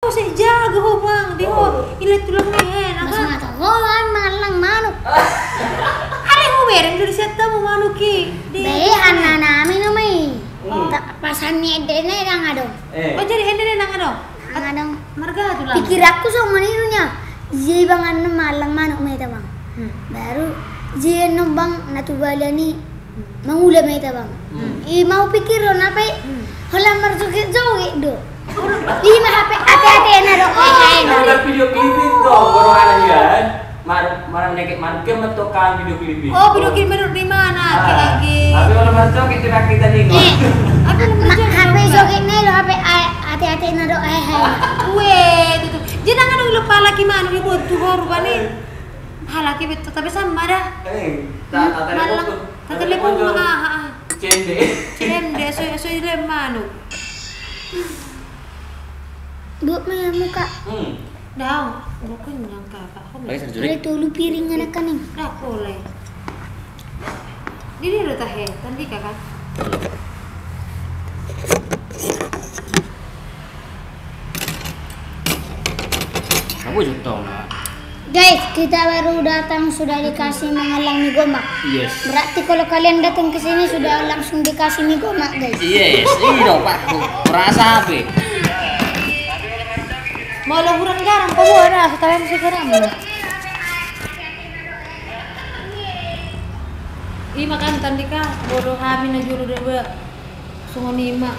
Saya jaga ho bang, dia ilet tulang nih, Mas mata golan malang manuk. Ale ho bereng dari seta mo manuk ki. Be anak nami namai. Pasan ni dene nang adong. Oh jadi hende nang ano? Nang adong. Marga tulang. Pikir aku so manirunya. Jie bang anu malang manuk meta bang. Baru jie no bang natubalani mangula meta bang. I mau pikir ron apa? Hola marjoget joget do. Lima HP hati-hati na do. Ada video klip itu baru ada ya. Malam nekek manke metokan video klip itu. Oh video klip menurut di mana? Lagi. Tapi kalau masuk kita nengok. Aku HP joget na do HP hati-hati na do. Weh itu. Jangan kan lupa lagi mana ibu tuh baru bani. Halaki betul tapi sama dah. Tak telepon Cende so lemanu. Buat maya muka. Dah, bukan yang kakak. Boleh tulu piring anak kaning. Dah boleh. Ini udah tahe, tadi kakak. Kamu jutong lah. Guys, kita baru datang sudah dikasih mengalang mie gomak. Yes. Berarti kalau kalian datang ke sini sudah langsung dikasih mie gomak, guys. Yes, iya Pak. Merasa apa? Mau lo kurang garam, kau ada, tapi masih garam. Ih makan tadi kah, bodoh kami na juru dua, sungai lima.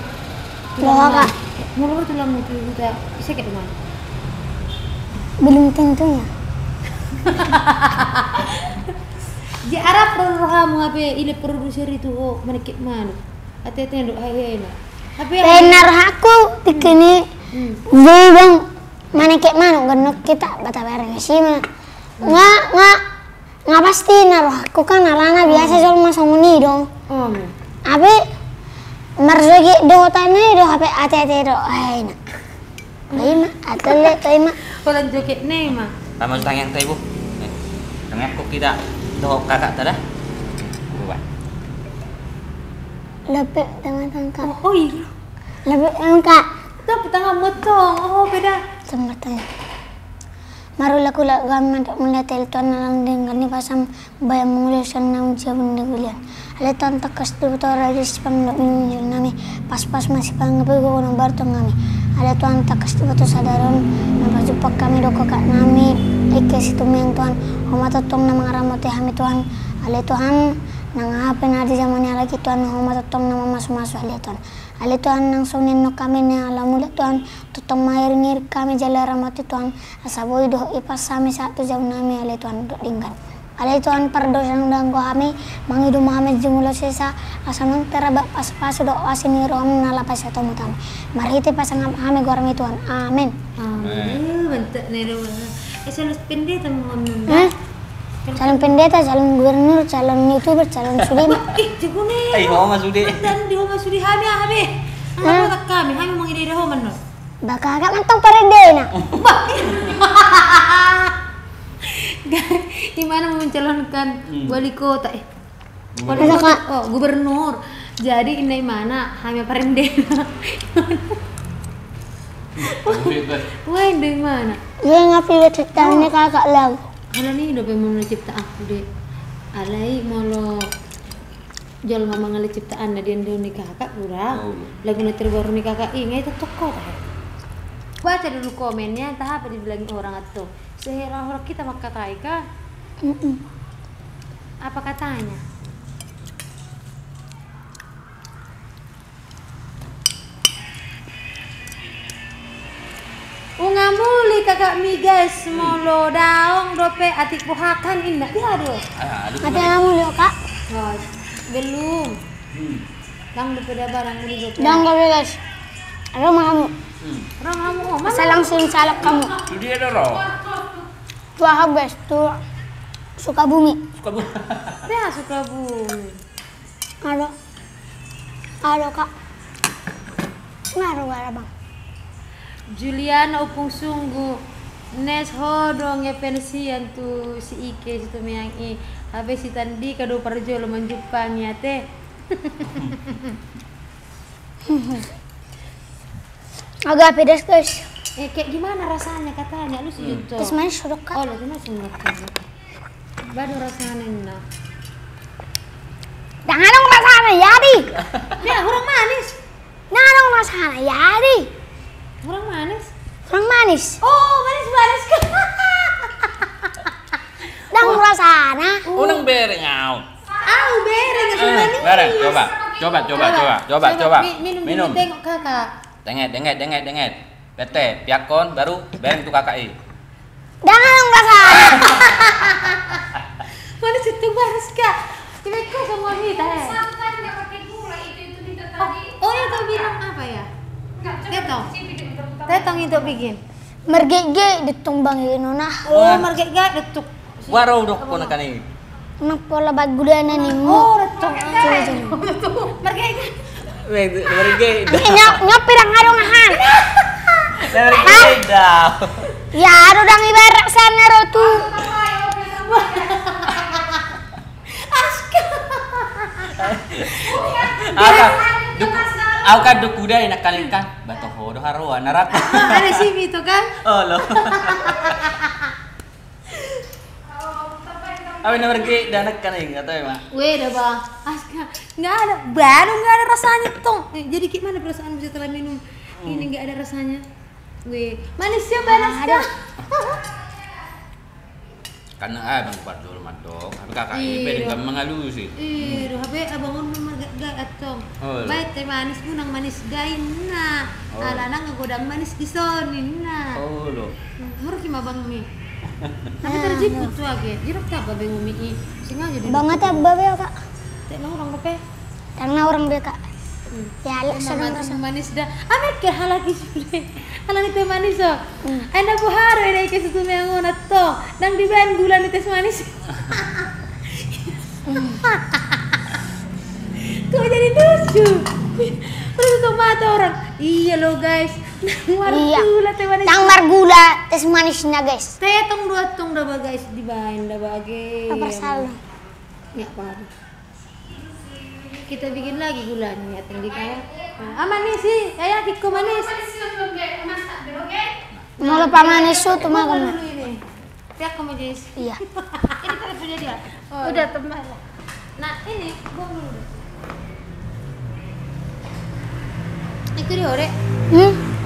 Bawa kak. Mulu tulang itu kita, bisa ke mana? Belum tentunya. Di Arab perlu kamu apa? Ini produser itu menikit mana? Hati-hati nduk hai na. Tapi Benar aku tikini. Jadi bang menikit mana? Genok kita bata bareng sih mah. Nggak pasti naruh aku kan alana biasa soal masa muni dong. Tapi marzogi do tanah do HP hati-hati do hai na. Lima atau le lima. kalau joget nih mah. Tama tang yang tayo. Tengah ko kita do kakak tada. Buat. Lebih dengan tangka. Oh iya. Lebih tangka. Tapi tengah motong. Oh beda. Sempatnya. Maru laku gaman melihat tuan nalang dengan ni pasang bayam mengulisan nang jabun degulian. Ale tuan takas tu betul raja sipam nak minjul nami pas-pas masih panggil go nang bartong nami. Ale tuan takas tu betul sadaron nampak jupak kami do kakak nami ike situ meng tuan homa totong nama ngaramoti kami tuan. Ale tuan nang apa nadi zaman lagi tuan homa totong nama masuk-masuk ale tuan. Ale tuan nang sonin no kami ni alamulat tuan tutong mair ngir kami jala ramoti tuan asaboy do ipas sami satu jam nami ale tuan do dinggan. Ale tuan pardosang danggo kami mangidu Muhammad jumulo sesa asanun teraba pas-pas do asini rom nalapas atau mutam. Marhiti pasang kami gorami tuan. Amin. Amin. Bentuk nih do. Selalu pendeta mohon. Calon pendeta, calon gubernur, calon youtuber, calon sudima. Jago nih. Ay, ho masudi. Dan di rumah sudi kami. Ano ba kami? Kami mangidira ho man no. Baka agak mantong parede na. Gimana mau mencalonkan wali kota Wali kota. Oh, gubernur. Jadi ini mana? Kami parendena. Wah, ini mana? Iya ngapi cerita ini kakak lagu. Kalau nih udah pengen cipta aku deh. Alai molo jual mama ngali ciptaan na dia nih kakak kurang. Lagu na terbaru nih kakak ingat itu toko tah. Baca dulu komennya entah apa dibilangin orang atau seherang kita maka kah? Apa katanya? Ungamuli kakak migas molo daong dope atik buhakan indah dia aduh. Ada kamu lihat kak? Oh, belum. Lang dope dah barang muli dope. Dan gak guys. Ada kamu. Orang kamu oh Saya langsung salak kamu. Dia ada roh. Tua habis tuh Sukabumi. Dia suka bumi. Ada kak. Ngaruh bang. Juliana upung sungguh nes hodong ya pensian tu si Ike situ yang habis si Tandi kado parjo lo menjupang ya teh. Agak pedas guys. Kayak gimana rasanya katanya lu sejuta. Tes manis sudah kak. Oh, lu masih makan. Baru rasanya enak. Jangan dong rasanya jadi. Ya, orang manis. Jangan dong rasanya jadi. Orang manis. Orang manis. Oh, manis kan. Dang rasanya. Unang bereng au. Bereng manis. Bereng, coba. Minum. Tengok kakak. Denget. Bete, piakon baru bereng tuh kakak i. Jangan dong rasanya. Manis itu baris kak. Coba kau sama kita ya. Santan nggak pakai gula itu di tadi. Oh, yang kau bilang apa ya? Tetong itu bikin. Mergege ditumbangin nona. Oh, marget gak detuk. Waro dok ko na kani. Pola bagulana nih mo. Oh, detuk. Marget gak. Merige. Nyop pirang harong ahan. Merige daw. Ya aduh dang ibarak sana ro tu. Aku kan duk kuda enak kali kan. Bato hodo haruan narat. Ada sini itu kan? Oh lo. Apa yang mergi danak kan enggak tahu ya, Mak. Weh dah bang, Aska nggak ada, baru nggak ada rasanya tong. Jadi gimana perasaan setelah minum ini nggak ada rasanya? Weh, manisnya panas dah. Karena abang buat dulu madok, tapi kakak ini pengen mengalusi. Doh, habe abangun memang gak atong. Oh, Baik teh manis punang manis gain na. Alana ngegodang manis di sonin na. Oh lo. Harus cuma bang mi. Tapi terjiput tuh age. Jirok tak babe umi i. Singa jadi. Banget ya babe kak. Teh orang bape. Karena orang dia kak. Ya lek Sama sedang manis dah. Amek ke halaki sudah. Halaki teh manis so. Anda buharo ida ke susu mengon to. Nang di ban gula ni teh manis. Kau jadi lucu. Terus tutup mata orang. Iya lo guys. Iya. Gula teh manis. Dang margula tes manisnya guys. Teh tong dua tong dah guys di ban dah bage. Apa salah? Ya apa? Kita bikin lagi gulanya ya tinggi kayak. Manis sih. Ayah kiko manis. Mau lepas manis su tuh mah Buka kamu. dulu ini. Pihak kamu Jess. Iya. Ini teleponnya dia. Udah teman. Nah ini buang dulu. Itu dia ore.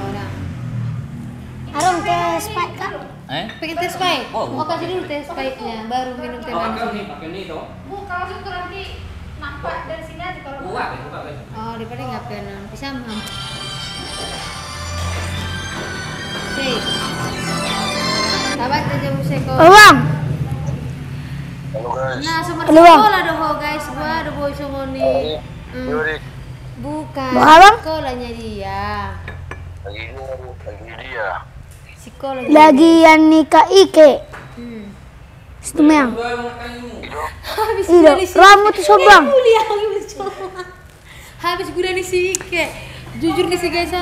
Orang. Arong tes pak kak. Pengen tes pahit? Oh, Oh kasih dulu tes pahitnya, baru minum teh manis. pakai ini toh. Bu, kalau situ nanti nampak dari sini aja kalau Buka. Oh daripada nggak pernah. Bisa mam. Sih. Tabat aja museko. Bang. Halo guys. Nah, sumber Halo, Bang. sekolah dah ho guys, gua ada boy somoni. Yurik. Bukan. Bang, Bang. Sekolahnya dia. Lagi dia. Sekolahnya. Lagian nikah Ike. Setumang. Habis Iya, gula di sini. rambut tuh sobang. Mulia habis coba. Habis gula di sini ke. Jujur di sini guys.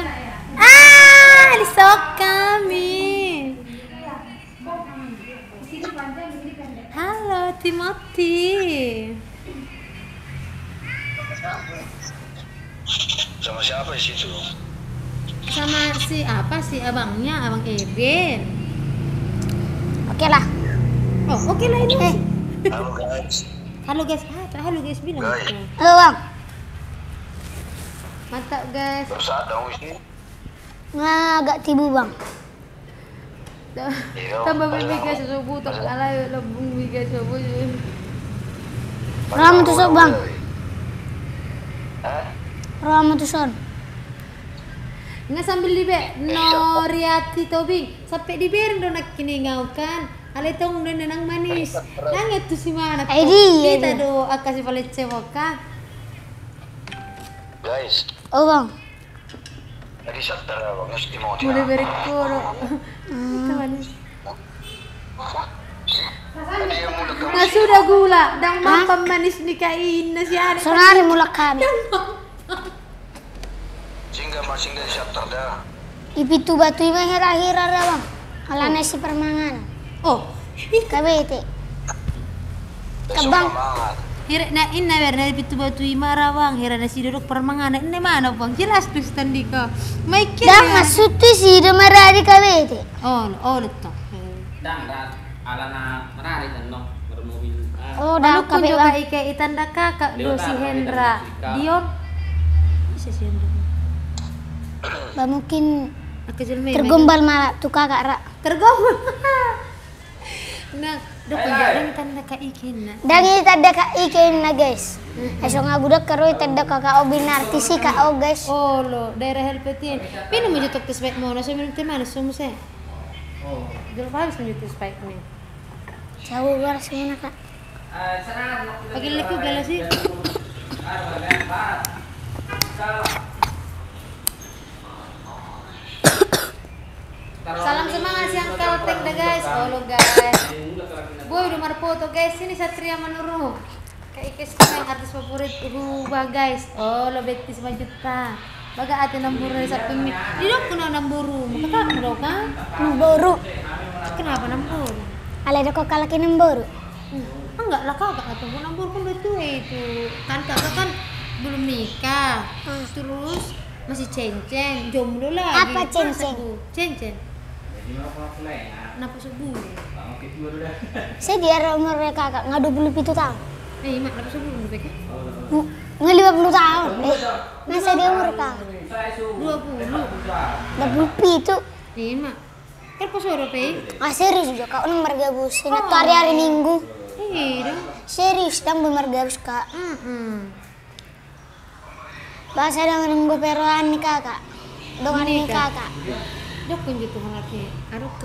Di sok kami. Halo Timothy. Sama siapa di situ? Sama si apa sih abangnya, abang Eben. Oke lah. Oh, oke lah ini. Halo guys. Halo guys, halo guys bilang. Guys. Halo bang. Mantap guys. Terus ada isi. Nggak agak tibu bang. Tambah beli guys subuh tak kalah lebung guys subuh. Rambut tuh sok bang. Hah? Rambut tuh son. Nggak sambil di be Noriati Tobing sampai di bereng dong nak kini ngau kan. Ale tong dan nang manis. Nang itu si mana? Iya, Kita iya. do akasi paling cewoka. Guys. Oh bang. Lagi sadar bang. Mesti mau Mulai berkoro. Itu manis. Tadi yang mulut kamu. Nah sudah gula, dang mampam manis nikahin na siya. Sonari mulak kami. Sehingga masing dari sadar dah. Ipitu batu iba hira-hira dah bang. Alana si permangan. Oh, Kabete. Besok Kabang. semangat. Hira na inna berna pitu batu imarawang hira na si duduk permangana inna mana bang jelas tuh standika. Mai kira. Dan maksud tu si de marari kabete. Oh letak. Dang alana merari dan no bermobil. Oh, dah Kalau pun kabeh juga bang. ike itanda kakak do si Hendra. Dion. Bisa si Hendra. Ba mungkin Aku jelme. tergombal malah tu kakak rak. Tergombal. Nah, do penjadang tanda ka ikin na. Dan ini tanda kak ikin na guys. Esok ngagudak karo tanda kakak o binartisi kak o guys. Oh lo, daerah helpetin. Pino mo jutok tes baik mo na so minum teh manis so mo se. Oh, jual habis mo jutok baik ni. Jauh luar semua kak. Pagi leku gala sih. Salam semangat si Uncle Teng dah guys. Oh lo guys. Boy udah mar foto guys. Ini Satria Manurung. Kayak yang artis favorit Rubah guys. Oh lo betis 5 juta. Baga ate namburu dari Sabtu ini. Di dok kena namburu. Maka dok kan? Nemburu. Kenapa namburu? Alay dah kau kalaki nemburu. Enggak lah kakak atau nambur kan udah tua itu kan kakak kan belum nikah terus masih cenceng jomblo lagi. Apa cenceng? Cenceng kenapa subuh Saya dia umur kakak nggak 27 tahun. Mak kenapa subuh udah kan Nggak 50 tahun. Masa dia umur kakak 20 itu. Mak kan pas sore pe Serius juga kak nomor gabus. Ini tuh hari Minggu. iya Serius dan nomor gabus kak. Bahasa dengan gue peroan nih kakak. Dengan nih kakak. dok pun gitu halaknya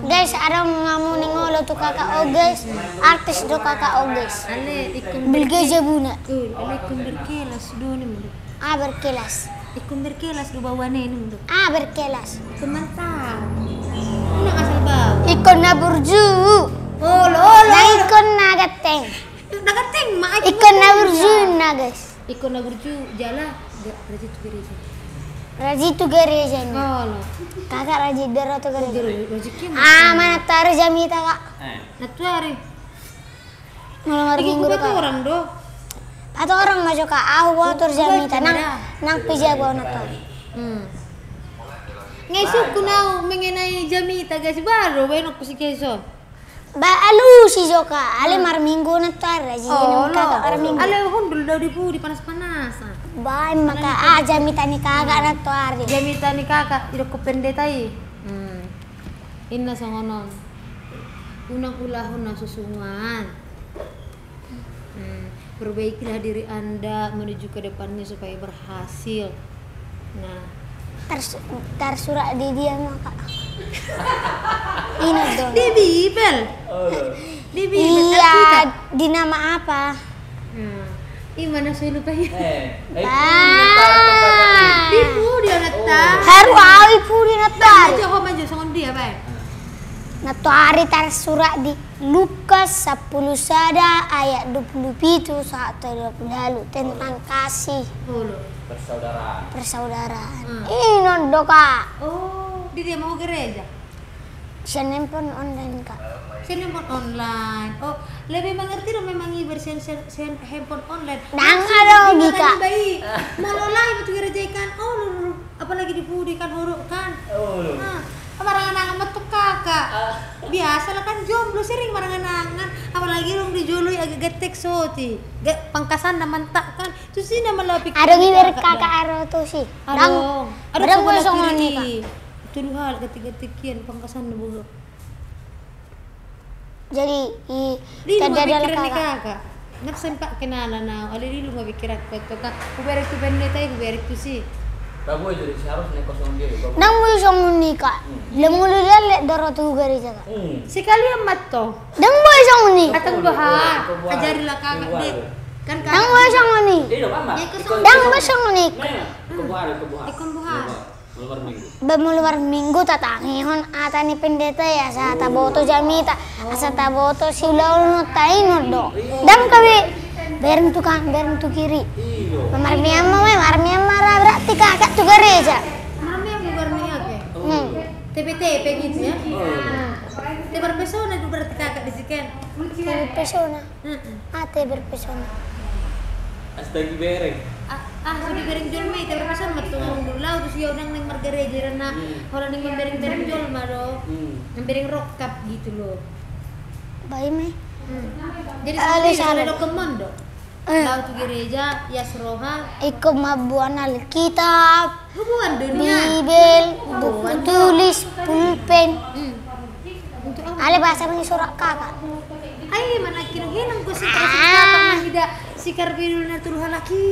Guys, ada ngamu ningolo tuh kakak oh guys. Artis tuh kakak oh guys. ale ikut Bilgeja buna. ale ikut berkelas dua nih menduk Berkelas. ikut berkelas dua bawane ini menduk Berkelas. sementara ini asal bau Ikon na burju. oh lo Na ikon na gateng. Nagating mak Ikon na burju na guys. ikut na berju jala gak rajin tuh gereja Raji tu gereja nih. oh lo Kakak Raji dero tu gereja. rezeki Mana taruh jamita kak. natuari Malam iki minggu ku kak. orang do Atau orang masuk kak. Watur jamita nang pija gua natar. ngesuk ku nau mengenai jamita guys baru benok ku si keso Alu si Joka. Ale mar minggu natar Raji. oh lo Kakak mar minggu. ale hundul daw di panas-panasan Baik maka jamita ni kakak natar. jamita ni kakak tidak ku pendetai inna sangonon unang ulahun na susungan perbaikilah diri anda menuju ke depannya supaya berhasil nah Tersurat di dia maka. Ini dong. di Bibel di Bibel Iya, di nama apa? Mana saya lupa ya Ah. ibu dia nata Haru awi puri natar. coba maju sangon dia baik Natari tersurat di Lukas 10 sada ayat 27 1 20 lalu tentang kasih oh lo persaudaraan. Ini doka. oh dia mau gereja Senin pun online kak. saya handphone online oh lebih mengerti dong memang bersihan handphone online Nang ada logika. baik malah lah itu gerejakan oh lu apalagi dipudikan huruf kan marangan-angan metu kakak biasa lah kan jomblo sering marangan-angan apalagi rong dijului agak getek soti pangkasan na mentak kan terus ini malah pikir Ada ngibir kakak aro tuh sih. aduh Ada gue songon nih kak. itu dua hal ketik-ketikian pangkasan na buho Jadi di tidak rumah ada pikiran ni kakak. kakak nafsan pak kenalan na ali di rumah pikir aku to kan kuberik tu bende tay kuberik tu si Bago jadi harus nek kosong dia. Nang mo isang unika. Lemulu lele daro tu gari jaga. sekali amat to Nang mo isang uni. atang baha ajarilah kakak deh kan kakak Nang mo isang uni. Ini mama. Nang mo isang unik. Kebuah. ikon buha Luar minggu. Bemuluar minggu tatangihon ata ni pendeta ya sa taboto jamita. Asa taboto si ulau no taino do. Dang kawi berem tu kan berem tu kiri. Marmiama berarti kakak tu gereja. mami aku berniat ya TPTP gitu ya te berpesona itu berarti kakak di siken Berpesona. Ate berpesona. Astagi bereng. Sudah bereng jol mai tapi pesan matu ngomong lau terus ya udah ning margareja rena orang ning bereng jol maro. Bereng rokap gitu loh. Bayi me. Jadi Alis sekali alis. lo kemondo. Lau tu gereja Yasroha Iko mabuan Alkitab, hubungan dunia. Bibel, buku tulis, pulpen. Untuk apa? Ale bahasa mengi surat kakak. Ay, mana kira-kira ko si Kasita pang mahida si Karbino na tulha laki.